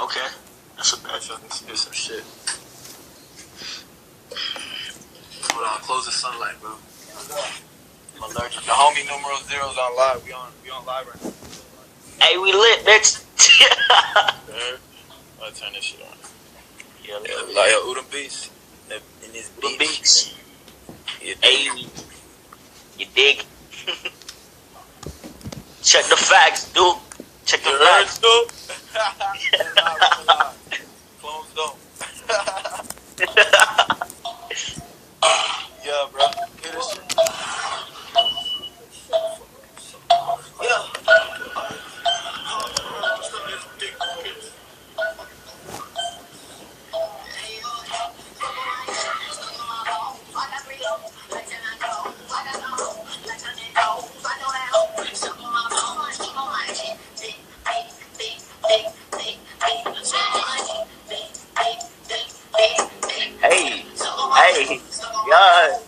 Okay. That's a I'm bet. trying to do some shit. Hold on, close the sunlight, bro. I'm allergic. The homie numero zero's on live. We on live right now. Hey, we lit, bitch. I'll turn this shit on. Yeah, Like Udom Beats in this the beach. beats. You Hey, dig? you dig? Check the facts, dude. Check the You heard, facts. dude? Clones don't. Yeah, bro. Hear this shit? Yeah. Hey, yeah.